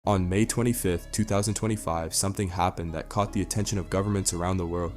On May 25, 2025, something happened that caught the attention of governments around the world.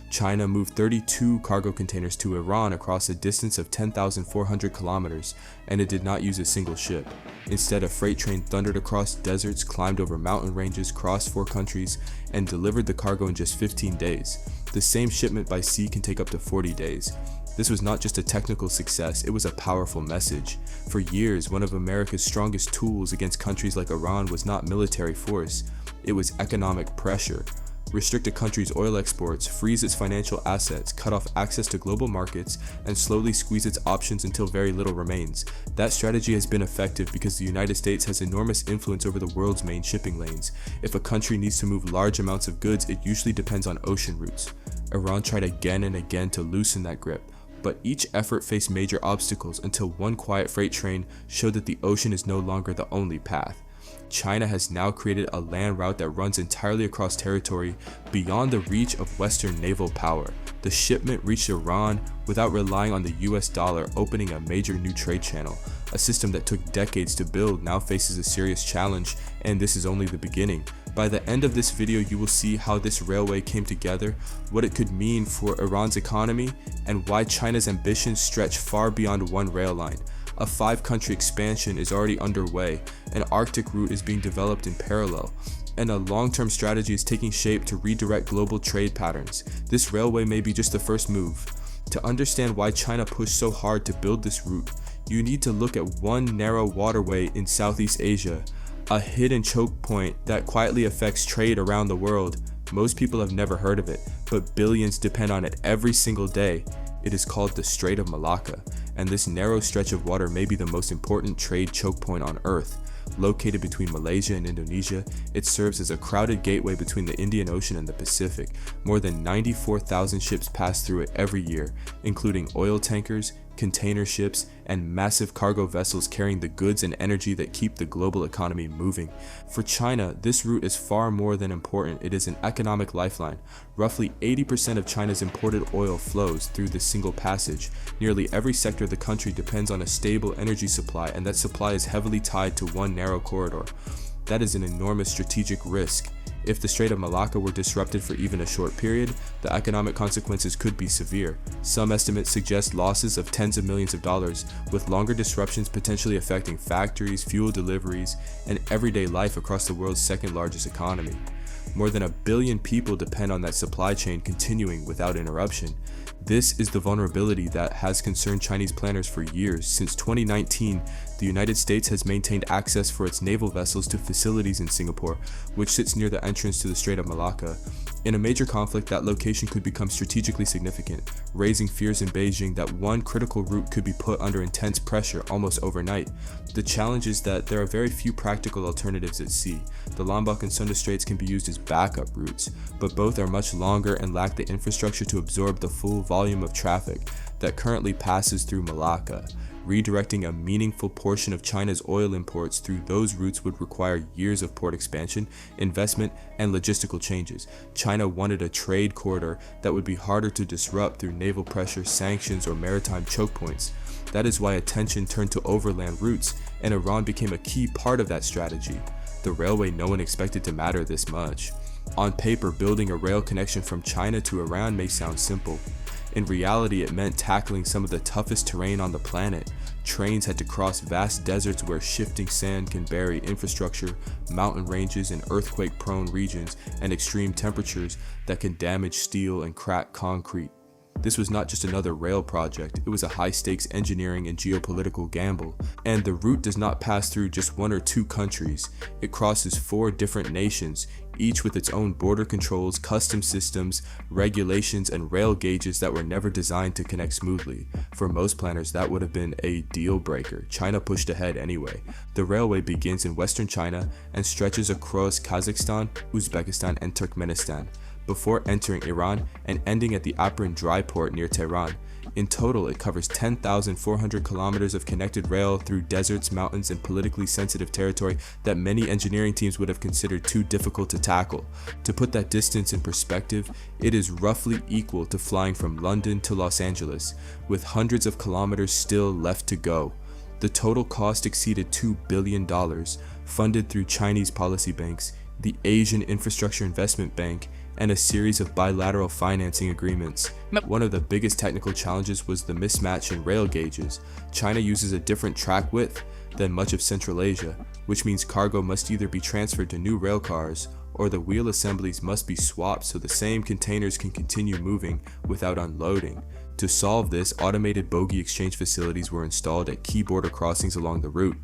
China moved 32 cargo containers to Iran across a distance of 10,400 kilometers, and it did not use a single ship. Instead, a freight train thundered across deserts, climbed over mountain ranges, crossed 4 countries, and delivered the cargo in just 15 days. The same shipment by sea can take up to 40 days. This was not just a technical success, it was a powerful message. For years, one of America's strongest tools against countries like Iran was not military force, it was economic pressure. Restrict a country's oil exports, freeze its financial assets, cut off access to global markets, and slowly squeeze its options until very little remains. That strategy has been effective because the United States has enormous influence over the world's main shipping lanes. If a country needs to move large amounts of goods, it usually depends on ocean routes. Iran tried again and again to loosen that grip, but each effort faced major obstacles until one quiet freight train showed that the ocean is no longer the only path. China has now created a land route that runs entirely across territory beyond the reach of Western naval power. The shipment reached Iran without relying on the US dollar, opening a major new trade channel. A system that took decades to build now faces a serious challenge, and this is only the beginning. By the end of this video, you will see how this railway came together, what it could mean for Iran's economy, and why China's ambitions stretch far beyond one rail line. A 5-country expansion is already underway, an Arctic route is being developed in parallel, and a long-term strategy is taking shape to redirect global trade patterns. This railway may be just the first move. To understand why China pushed so hard to build this route, you need to look at one narrow waterway in Southeast Asia, a hidden choke point that quietly affects trade around the world. Most people have never heard of it, but billions depend on it every single day. It is called the Strait of Malacca, and this narrow stretch of water may be the most important trade choke point on Earth. Located between Malaysia and Indonesia, it serves as a crowded gateway between the Indian Ocean and the Pacific. More than 94,000 ships pass through it every year, including oil tankers, container ships, and massive cargo vessels carrying the goods and energy that keep the global economy moving. For China, this route is far more than important, it is an economic lifeline. Roughly 80% of China's imported oil flows through this single passage. Nearly every sector of the country depends on a stable energy supply, and that supply is heavily tied to one narrow corridor. That is an enormous strategic risk. If the Strait of Malacca were disrupted for even a short period, the economic consequences could be severe. Some estimates suggest losses of tens of millions of dollars, with longer disruptions potentially affecting factories, fuel deliveries, and everyday life across the world's second largest economy. More than 1 billion people depend on that supply chain continuing without interruption. This is the vulnerability that has concerned Chinese planners for years. Since 2019, the United States has maintained access for its naval vessels to facilities in Singapore, which sits near the entrance to the Strait of Malacca. In a major conflict, that location could become strategically significant, raising fears in Beijing that one critical route could be put under intense pressure almost overnight. The challenge is that there are very few practical alternatives at sea. The Lombok and Sunda Straits can be used as backup routes, but both are much longer and lack the infrastructure to absorb the full volume of traffic that currently passes through Malacca. Redirecting a meaningful portion of China's oil imports through those routes would require years of port expansion, investment, and logistical changes. China wanted a trade corridor that would be harder to disrupt through naval pressure, sanctions, or maritime choke points. That is why attention turned to overland routes, and Iran became a key part of that strategy. The railway no one expected to matter this much. On paper, building a rail connection from China to Iran may sound simple. In reality, it meant tackling some of the toughest terrain on the planet. Trains had to cross vast deserts where shifting sand can bury infrastructure, mountain ranges in earthquake-prone regions, and extreme temperatures that can damage steel and crack concrete. This was not just another rail project, it was a high-stakes engineering and geopolitical gamble. And the route does not pass through just 1 or 2 countries. It crosses 4 different nations, each with its own border controls, custom systems, regulations, and rail gauges that were never designed to connect smoothly. For most planners, that would have been a deal breaker. China pushed ahead anyway. The railway begins in western China and stretches across Kazakhstan, Uzbekistan, and Turkmenistan, before entering Iran and ending at the Aprin dry port near Tehran. In total, it covers 10,400 kilometers of connected rail through deserts, mountains, and politically sensitive territory that many engineering teams would have considered too difficult to tackle. To put that distance in perspective, it is roughly equal to flying from London to Los Angeles, with hundreds of kilometers still left to go. The total cost exceeded $2 billion. funded through Chinese policy banks, the Asian Infrastructure Investment Bank, and a series of bilateral financing agreements. One of the biggest technical challenges was the mismatch in rail gauges. China uses a different track width than much of Central Asia, which means cargo must either be transferred to new rail cars or the wheel assemblies must be swapped so the same containers can continue moving without unloading. To solve this, automated bogie exchange facilities were installed at key border crossings along the route.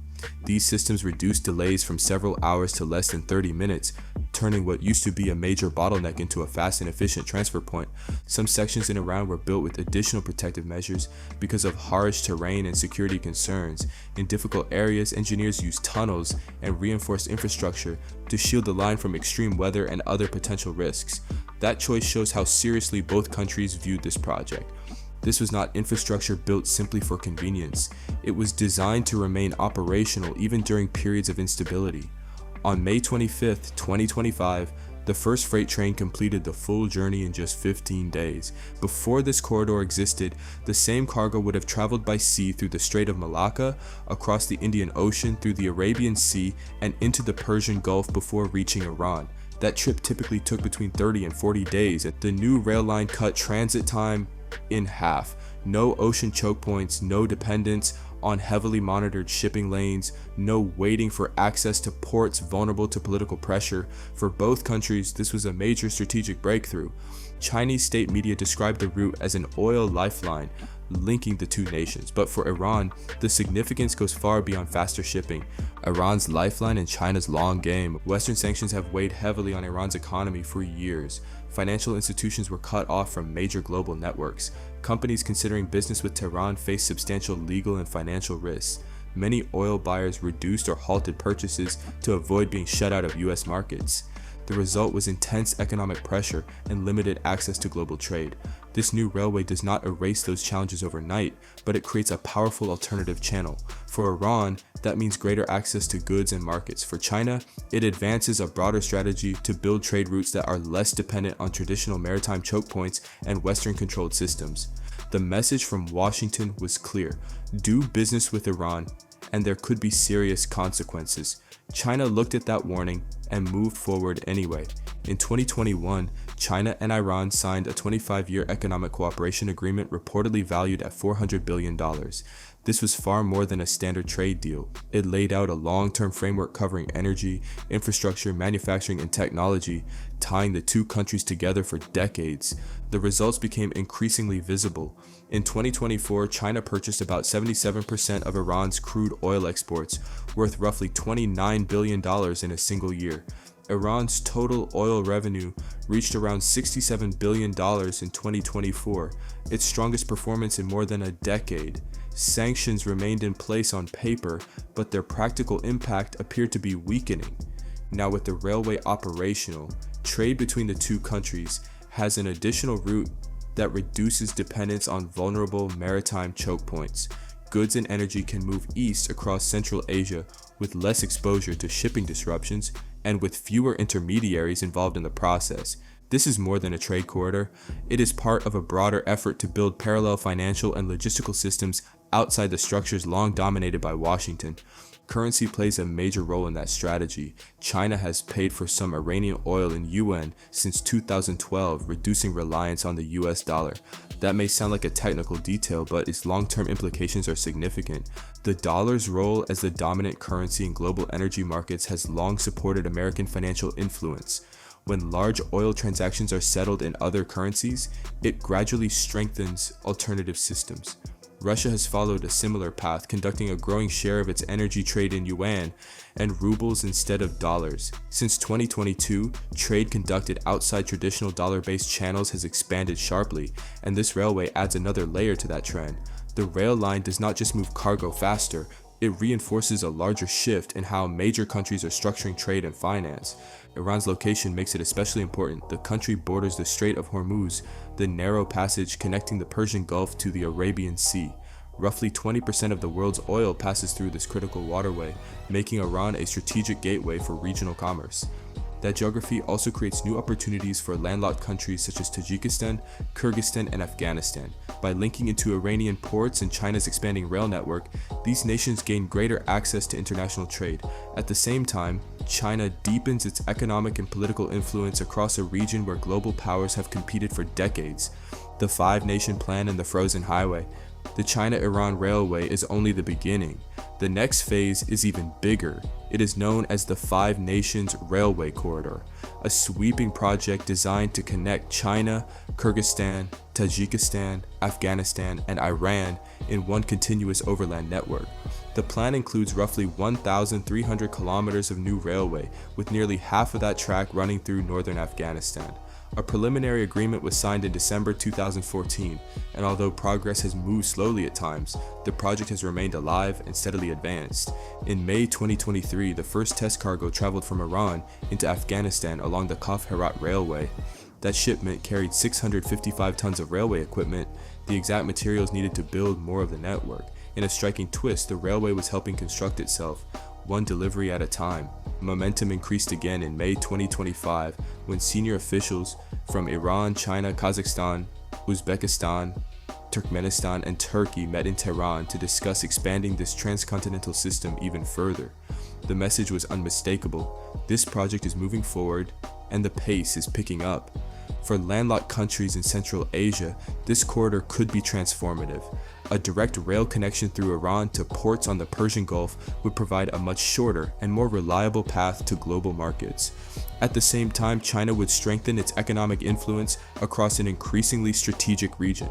These systems reduced delays from several hours to less than 30 minutes, turning what used to be a major bottleneck into a fast and efficient transfer point. Some sections in Iran were built with additional protective measures because of harsh terrain and security concerns. In difficult areas, engineers used tunnels and reinforced infrastructure to shield the line from extreme weather and other potential risks. That choice shows how seriously both countries viewed this project. This was not infrastructure built simply for convenience. It was designed to remain operational even during periods of instability. On May 25, 2025, the first freight train completed the full journey in just 15 days. Before this corridor existed, the same cargo would have traveled by sea through the Strait of Malacca, across the Indian Ocean, through the Arabian Sea, and into the Persian Gulf before reaching Iran. That trip typically took between 30 and 40 days. The new rail line cut transit time in half. No ocean choke points, no dependence on heavily monitored shipping lanes, no waiting for access to ports vulnerable to political pressure. For both countries, this was a major strategic breakthrough. Chinese state media described the route as an oil lifeline linking the two nations, but for Iran, the significance goes far beyond faster shipping. Iran's lifeline and China's long game. Western sanctions have weighed heavily on Iran's economy for years. Financial institutions were cut off from major global networks. Companies considering business with Tehran faced substantial legal and financial risks. Many oil buyers reduced or halted purchases to avoid being shut out of US markets. The result was intense economic pressure and limited access to global trade. This new railway does not erase those challenges overnight, but it creates a powerful alternative channel. For Iran, that means greater access to goods and markets. For China, it advances a broader strategy to build trade routes that are less dependent on traditional maritime choke points and Western-controlled systems. The message from Washington was clear: do business with Iran, and there could be serious consequences. China looked at that warning and moved forward anyway. In 2021, China and Iran signed a 25-year economic cooperation agreement reportedly valued at $400 billion. This was far more than a standard trade deal. It laid out a long-term framework covering energy, infrastructure, manufacturing, and technology, tying the two countries together for decades. The results became increasingly visible. In 2024, China purchased about 77% of Iran's crude oil exports, worth roughly $29 billion in a single year. Iran's total oil revenue reached around $67 billion in 2024, its strongest performance in more than a decade. Sanctions remained in place on paper, but their practical impact appeared to be weakening. Now, with the railway operational, trade between the two countries has an additional route that reduces dependence on vulnerable maritime choke points. Goods and energy can move east across Central Asia with less exposure to shipping disruptions and with fewer intermediaries involved in the process. This is more than a trade corridor. It is part of a broader effort to build parallel financial and logistical systems outside the structures long dominated by Washington. Currency plays a major role in that strategy. China has paid for some Iranian oil in yuan since 2012, reducing reliance on the US dollar. That may sound like a technical detail, but its long-term implications are significant. The dollar's role as the dominant currency in global energy markets has long supported American financial influence. When large oil transactions are settled in other currencies, it gradually strengthens alternative systems. Russia has followed a similar path, conducting a growing share of its energy trade in yuan and rubles instead of dollars. Since 2022, trade conducted outside traditional dollar-based channels has expanded sharply, and this railway adds another layer to that trend. The rail line does not just move cargo faster, it reinforces a larger shift in how major countries are structuring trade and finance. Iran's location makes it especially important. The country borders the Strait of Hormuz, the narrow passage connecting the Persian Gulf to the Arabian Sea. Roughly 20% of the world's oil passes through this critical waterway, making Iran a strategic gateway for regional commerce. That geography also creates new opportunities for landlocked countries such as Tajikistan, Kyrgyzstan, and Afghanistan. By linking into Iranian ports and China's expanding rail network, these nations gain greater access to international trade. At the same time, China deepens its economic and political influence across a region where global powers have competed for decades. The Five-Nation Plan and the Frozen Highway. The China-Iran Railway is only the beginning. The next phase is even bigger. It is known as the Five Nations Railway Corridor, a sweeping project designed to connect China, Kyrgyzstan, Tajikistan, Afghanistan, and Iran in one continuous overland network. The plan includes roughly 1,300 kilometers of new railway, with nearly half of that track running through northern Afghanistan. A preliminary agreement was signed in December 2014, and although progress has moved slowly at times, the project has remained alive and steadily advanced. In May 2023, the first test cargo traveled from Iran into Afghanistan along the Kaf-Herat Railway. That shipment carried 655 tons of railway equipment, the exact materials needed to build more of the network. In a striking twist, the railway was helping construct itself, one delivery at a time. Momentum increased again in May 2025 when senior officials from Iran, China, Kazakhstan, Uzbekistan, Turkmenistan, and Turkey met in Tehran to discuss expanding this transcontinental system even further. The message was unmistakable. This project is moving forward, and the pace is picking up. For landlocked countries in Central Asia, this corridor could be transformative. A direct rail connection through Iran to ports on the Persian Gulf would provide a much shorter and more reliable path to global markets. At the same time, China would strengthen its economic influence across an increasingly strategic region.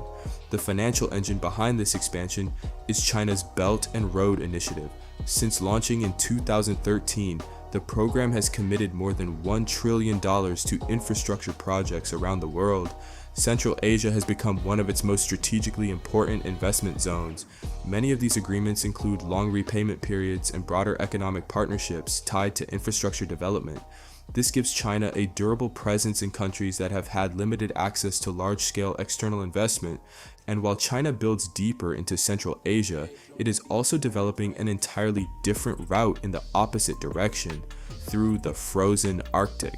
The financial engine behind this expansion is China's Belt and Road Initiative. Since launching in 2013, the program has committed more than $1 trillion to infrastructure projects around the world. Central Asia has become one of its most strategically important investment zones. Many of these agreements include long repayment periods and broader economic partnerships tied to infrastructure development. This gives China a durable presence in countries that have had limited access to large-scale external investment. And while China builds deeper into Central Asia, it is also developing an entirely different route in the opposite direction, through the frozen Arctic.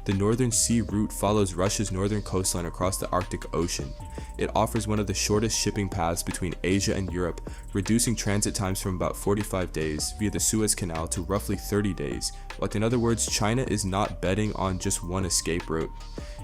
The Northern Sea route follows Russia's northern coastline across the Arctic Ocean. It offers one of the shortest shipping paths between Asia and Europe, reducing transit times from about 45 days via the Suez Canal to roughly 30 days. Like, in other words, China is not betting on just one escape route.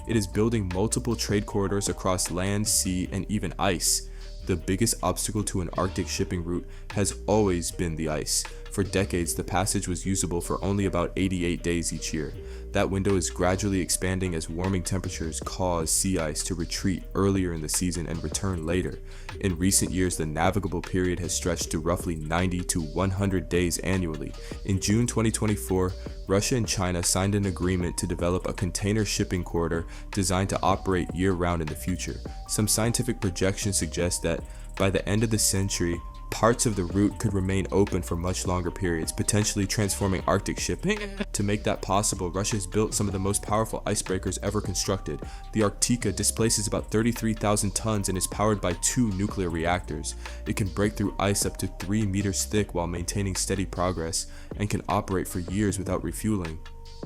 It is building multiple trade corridors across land, sea, and even ice. The biggest obstacle to an Arctic shipping route has always been the ice. For decades, the passage was usable for only about 88 days each year. That window is gradually expanding as warming temperatures cause sea ice to retreat earlier in the season and return later. In recent years, the navigable period has stretched to roughly 90 to 100 days annually. In June 2024, Russia and China signed an agreement to develop a container shipping corridor designed to operate year-round in the future. Some scientific projections suggest that by the end of the century, parts of the route could remain open for much longer periods, potentially transforming Arctic shipping. To make that possible, Russia has built some of the most powerful icebreakers ever constructed. The Arctica displaces about 33,000 tons and is powered by 2 nuclear reactors. It can break through ice up to 3 meters thick while maintaining steady progress, and can operate for years without refueling.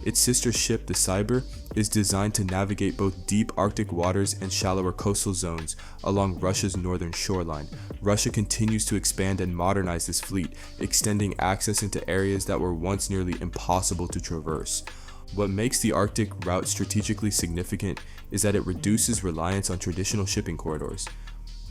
Its sister ship, the Cyber, is designed to navigate both deep Arctic waters and shallower coastal zones along Russia's northern shoreline. Russia continues to expand and modernize this fleet, extending access into areas that were once nearly impossible to traverse. What makes the Arctic route strategically significant is that it reduces reliance on traditional shipping corridors.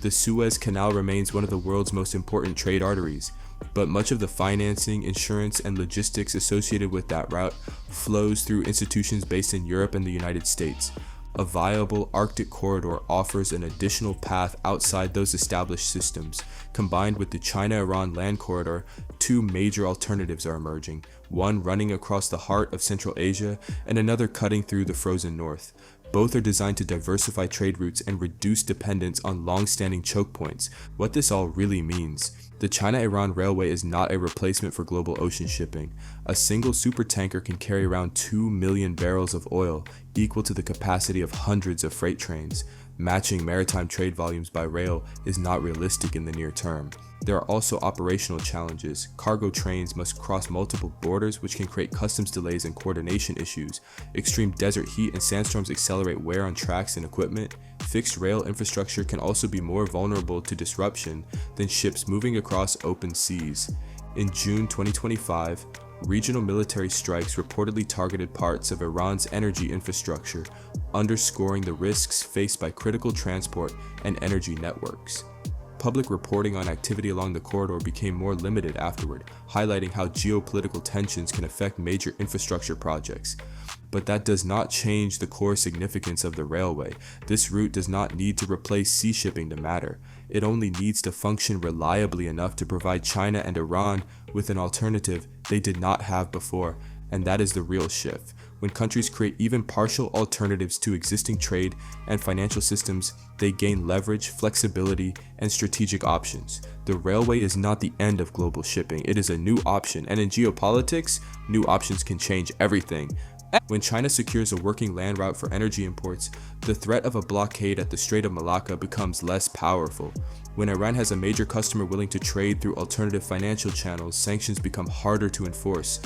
The Suez Canal remains one of the world's most important trade arteries, but much of the financing, insurance, and logistics associated with that route flows through institutions based in Europe and the United States. A viable Arctic corridor offers an additional path outside those established systems. Combined with the China-Iran land corridor, 2 major alternatives are emerging, one running across the heart of Central Asia and another cutting through the frozen north. Both are designed to diversify trade routes and reduce dependence on long-standing choke points. What this all really means The China-Iran Railway is not a replacement for global ocean shipping. A single supertanker can carry around 2 million barrels of oil, equal to the capacity of hundreds of freight trains. Matching maritime trade volumes by rail is not realistic in the near term. There are also operational challenges. Cargo trains must cross multiple borders, which can create customs delays and coordination issues. Extreme desert heat and sandstorms accelerate wear on tracks and equipment. Fixed rail infrastructure can also be more vulnerable to disruption than ships moving across open seas. In June 2025, regional military strikes reportedly targeted parts of Iran's energy infrastructure, underscoring the risks faced by critical transport and energy networks. Public reporting on activity along the corridor became more limited afterward, highlighting how geopolitical tensions can affect major infrastructure projects. But that does not change the core significance of the railway. This route does not need to replace sea shipping to matter. It only needs to function reliably enough to provide China and Iran with an alternative they did not have before, and that is the real shift. When countries create even partial alternatives to existing trade and financial systems, they gain leverage, flexibility, and strategic options. The railway is not the end of global shipping, it is a new option, and in geopolitics, new options can change everything. When China secures a working land route for energy imports, the threat of a blockade at the Strait of Malacca becomes less powerful. When Iran has a major customer willing to trade through alternative financial channels, sanctions become harder to enforce.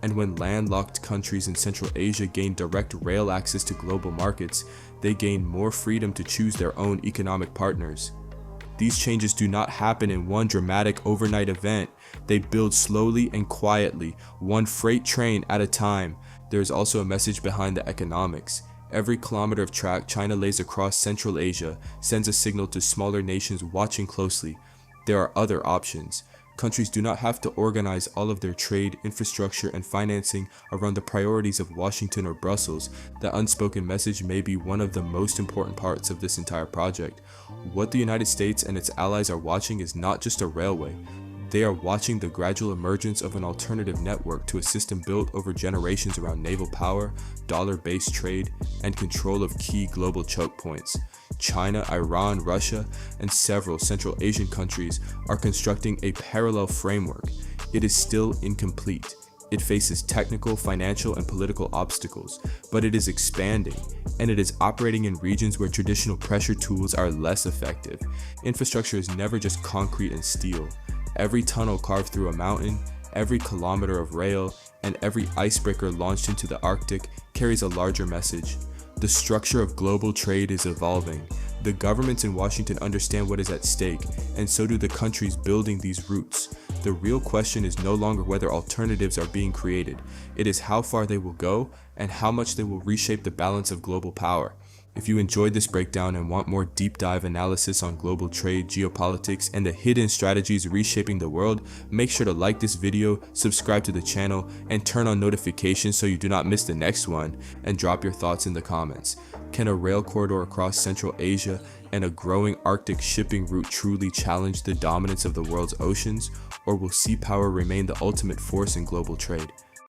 And when landlocked countries in Central Asia gain direct rail access to global markets, they gain more freedom to choose their own economic partners. These changes do not happen in one dramatic overnight event. They build slowly and quietly, one freight train at a time. There is also a message behind the economics. Every kilometer of track China lays across Central Asia sends a signal to smaller nations watching closely. There are other options. Countries do not have to organize all of their trade, infrastructure, and financing around the priorities of Washington or Brussels. The unspoken message may be one of the most important parts of this entire project. What the United States and its allies are watching is not just a railway. They are watching the gradual emergence of an alternative network to a system built over generations around naval power, dollar-based trade, and control of key global choke points. China, Iran, Russia, and several Central Asian countries are constructing a parallel framework. It is still incomplete. It faces technical, financial, and political obstacles, but it is expanding, and it is operating in regions where traditional pressure tools are less effective. Infrastructure is never just concrete and steel. Every tunnel carved through a mountain, every kilometer of rail, and every icebreaker launched into the Arctic carries a larger message. The structure of global trade is evolving. The governments in Washington understand what is at stake, and so do the countries building these routes. The real question is no longer whether alternatives are being created. It is how far they will go and how much they will reshape the balance of global power. If you enjoyed this breakdown and want more deep dive analysis on global trade, geopolitics, and the hidden strategies reshaping the world, make sure to like this video, subscribe to the channel, and turn on notifications so you do not miss the next one, and drop your thoughts in the comments. Can a rail corridor across Central Asia and a growing Arctic shipping route truly challenge the dominance of the world's oceans, or will sea power remain the ultimate force in global trade?